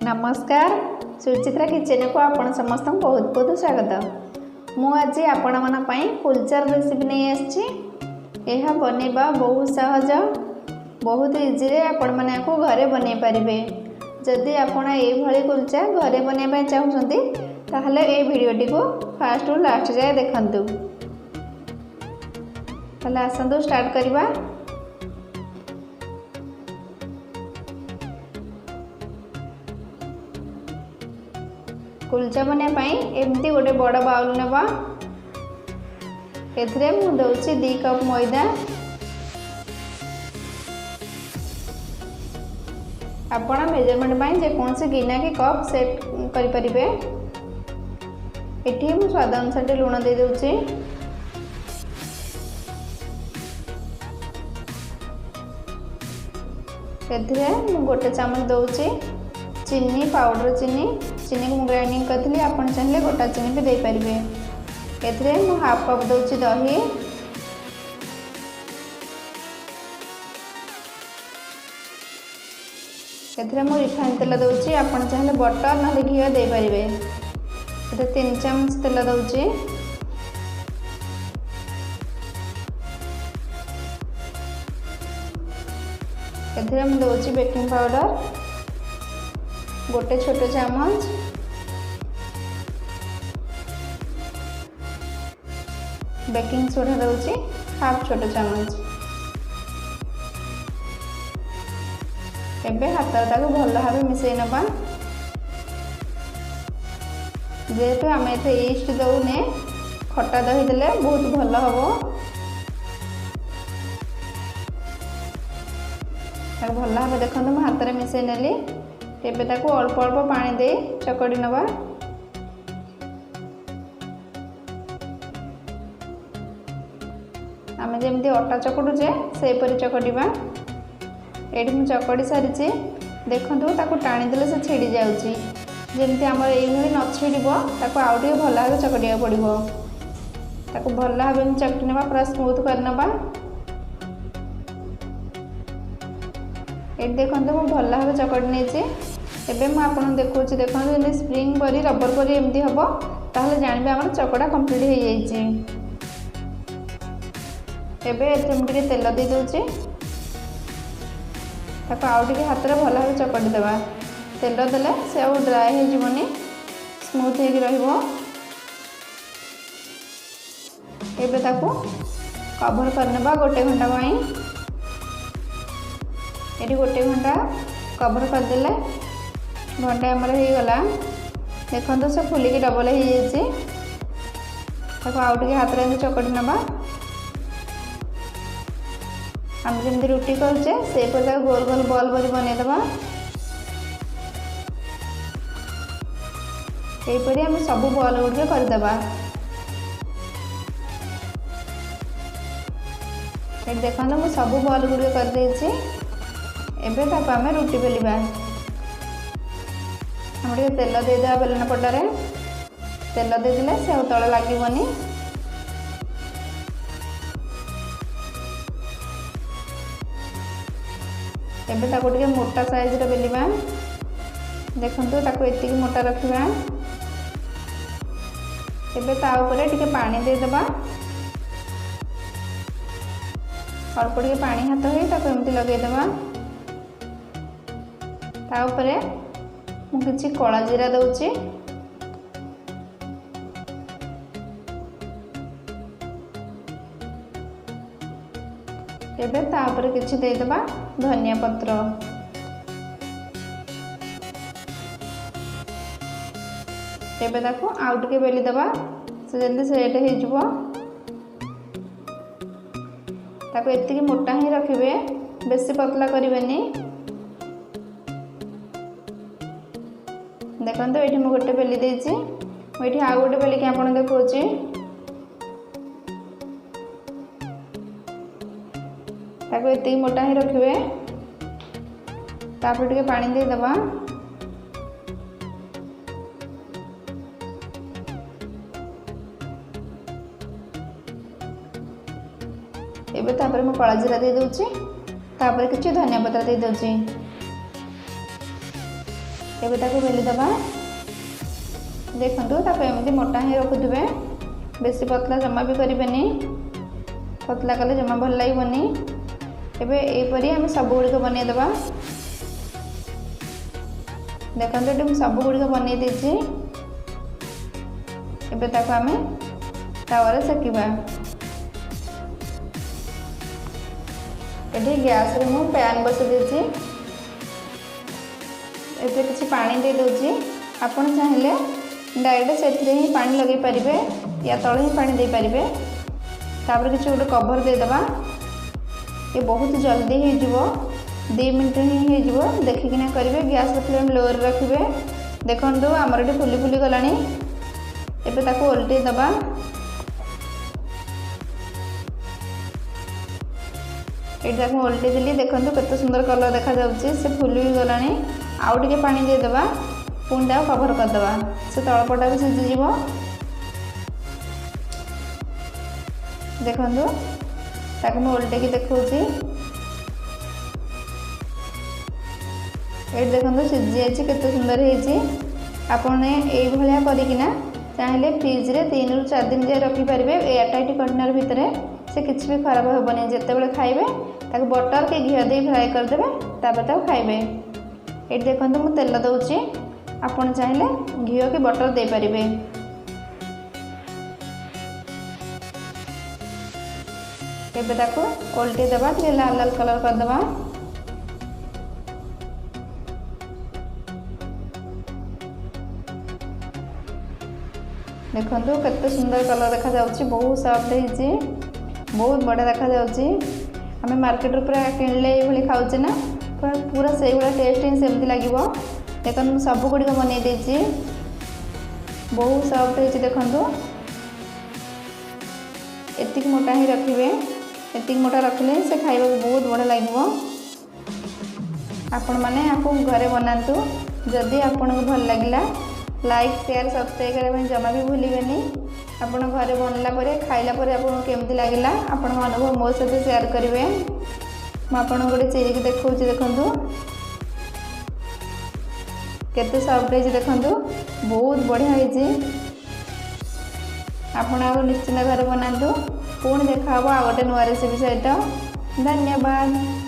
नमस्कार सुचित्रा किचन को आपण समस्त बहुत बहुत स्वागत। मु आज आपण मन पई कुलचा रेसिपी नहीं आछि। यह बनेबा बहुत सहज, बहुत इजी रे आपण माने को घरे बनै परिबे। जदि आपण ए भली कुलचा घरे बनेबा चाहुछंती ताहले ए वीडियोटी को फास्ट टू लास्ट जाय देखंतु। ताहले आसंतु स्टार्ट करिबा। कुलचा बनवा एमती गोटे बड़ बाउल नेबा। एथिरे मु दउछि 2 कप मैदा। आपण मेजरमेंट पाई जे कौन से गिना के कप सेट करि परिबे। एठी मु स्वाद अनुसार लूण दे दउछि। एथिरे मु गोटे चामच दउछि चीनी पाउडर चीनी को ग्राइंडिंग करथली। आपण चाहले गोटा चीनी भी दे परिबे। एथिरे मु हाफ कप दउछि दही। एथिरे मु रिफाइन तेल दउछि। आपण चाहले बटर न घी दे परिबे। एते 3 चम्मच तेल दउछि। एथिरे मु दउछि बेकिंग पाउडर गोटे छोटे चामच। बेकिंग सोडा दउछि हाफ छोटे चामच। एबे हाथ ताको भल भाबे मिसई नबा। जेहेतु आम एथे ईस्ट दउने खट्टा दही देले बहुत भल हबो। ताको भल भाबे देखंतु मो हाथ रे मिसई नेली। एबे ताको अल्प अल्प पानी दे चकड़ी नबा। आम जमी अटा चकड़ुचे से परी चकटिबा। एठी मु चकड़ी सारी देखंतु ताको टाणी देले से छिड़ी जाउची। जेमती हमर एई भली न छिड़िबो ताको आउ टिके भल भाबे चकटिया पड़िबो। ताको भल भाबे चकटी नबा पूरा स्मूथ कर नबा। एठी देखंतु मु भल भाबे चकड़ी नेछि। एबे मु आपन देखौछि देखंतु जे स्प्रिंग परी रबर परी एमती हबो ताहले जानिबे हमर चकड़ा कंप्लीट हो जाइछि। एबे एथे मु टिके तेल दे दउछि। ताको आउ टिके हाथ रे भल भाबे चकड़ी देबा। तेल देले से आउ ड्राई हो जिवनी, स्मूथ हेकि रहिबो। एबे ताको कवर करनेबा गोटे घंटा पई। एटी गोटे घंटा कवर कर देले घंटा आमर हो गला। देखो से फुलिकी डबल हो जाइए। आउ टे हाथ में चकटी नवा। आम जमी रुटी करुचे से गोल गोल बॉल बरी बनईदबा। यहीपरी आम सब बॉल गुड़िक करदेबा। देखो मुझे सब बॉल गुड़िक करदे। एबे ताको आमे रुटी बेलिबा। हम टे तेल देदेबा बेलन पटारे। तेल देदेले से तले लागबनी। एबे ताको टिके मोटा साइज रे बेलिबा। देखंतु ताको एतिकी मोटा रखिबा। एबे ता ऊपर टिके पानी देदेबा। अल्प टिके पानी हाथ होई ताको एमती लगेदेबा। ता ऊपर मु किछि कला जीरा दउछि। एबे ता ऊपर किछि दे देबा धनिया पत्र। एबे ताको आउ टिके बेली देबा से जल्दी सेट हे जिवो। ताको एतिकी मोटा ही रखिबे, बेसी पतला करिवेनी। देखो ये गोटे बेली देछि। ये आउ गोटे बेलिक आप देखुची। ताको एति मोटा ही रखिए। तापर टिके पानी दे दबा। एबे तापर मु कला जीरा दे दउछि। तापर किछि धनिया पत्र दे दउछि। ଏବେ ତାକୁ ବେଲି ଦେବା। ଦେଖନ୍ତୁ ତାକୁ ଏମିତି ମୋଟା ହିଁ ରଖୁଥିବେ, ବେଶୀ ପତଲା ଜମା ବି କରିବେନି, ପତଲା କଲେ ଜମା ଭଲ ଲାଗିବନି। ଏବେ ଏହିପରି ଆମେ ସବୁଗୁଡ଼ିକ ବନେଇଦେବା। ଦେଖନ୍ତୁ ଏଠି ମୁଁ ସବୁଗୁଡ଼ିକ ବନେଇ ଦେଇଛି। ଏବେ ତାକୁ ଆମେ ତାୱାରେ ସେକିବା। ଏଠି ଗ୍ୟାସରେ ମୁଁ ପ୍ୟାନ୍ ବସାଇ ଦେଇଛି। ଏଥିରେ କିଛି ପାଣି ଦେଇ ଦେଉଛି। ଆପଣ ଚାହିଁଲେ ଡାଇରେକ୍ଟ ସେଥିରେ ହିଁ ପାଣି ଲଗାଇ ପାରିବେ, ୟା ତଳେ ହିଁ ପାଣି ଦେଇପାରିବେ। ତାପରେ କିଛି ଗୋଟେ କଭର ଦେଇଦେବା। ये बहुत जल्दी हो 2 मिनट ही हो, देखिकिना करेंगे। गैस फ्लेम लोअर रखिए। देखो आमर ये फुली फुली गलानी। एबे ताको ओल्टे दबा। ये ओल्टे देली, देखो केते सुंदर कलर देखा जाउची। से फुली गलानी। आउ टिके पानी दे दबा, पुंडा कवर कर दबा, से तळपटा भी सिझी जीवो। देखो ताकि मैं ओल्टे की देखौची। ये देखो सिझी जाइए, केते सुंदर होइची। आपने यही भाया करकिना चाहे फ्रिज रे 3 ରୁ 4 दिन जाए रखिपारे। एयरटाइट कंटेनर भितर से किसी भी खराब हेनी। जितेबाला खाइबे ताको बटर के घी दे फ्राए करदे, तापर खाइबे। ये देखो मुझे तेल दौची, आपन चाहे घी कि बटर दे पारिबे। एबे ताको ओल्टे दबा, टे लाल लाल कलर कर दबा। देखो केते सुंदर कलर देखा जाउची, बहुत सॉफ्ट होइची, बहुत बढ़िया देखा जाउची। हमें मार्केट रे पूरा किनले ये भली खाउचे ना, पूरा से भाया टेस्ट ही सेमती लगिवो। देखो मैं सब गुड़िक बन देची, बहुत सॉफ्ट होइची। देखो एतिक मोटा ही रखिए, एतिक मोटा रखिले से खाइबा बहुत बढ़िया लगिवो। आपण माने आपको घरे बनातु। जदि आपन को भल लागला लाइक शेयर सब्सक्राइब करने जमा भी भूलिबेनी। आपण घरे बनला परे खाइला परे आपन केमती लागला आपण अनुभव मो सहित शेयर करेंगे। मैं आपन गोटे चिरिक देखौची, देखंतु केते सॉफ्ट है। देखंतु बहुत बढ़िया होइची। आपण आ निश्चिंत घरे बनातु। पुणी देखा आ गोटे नुआ रेसिपी सहित। धन्यवाद।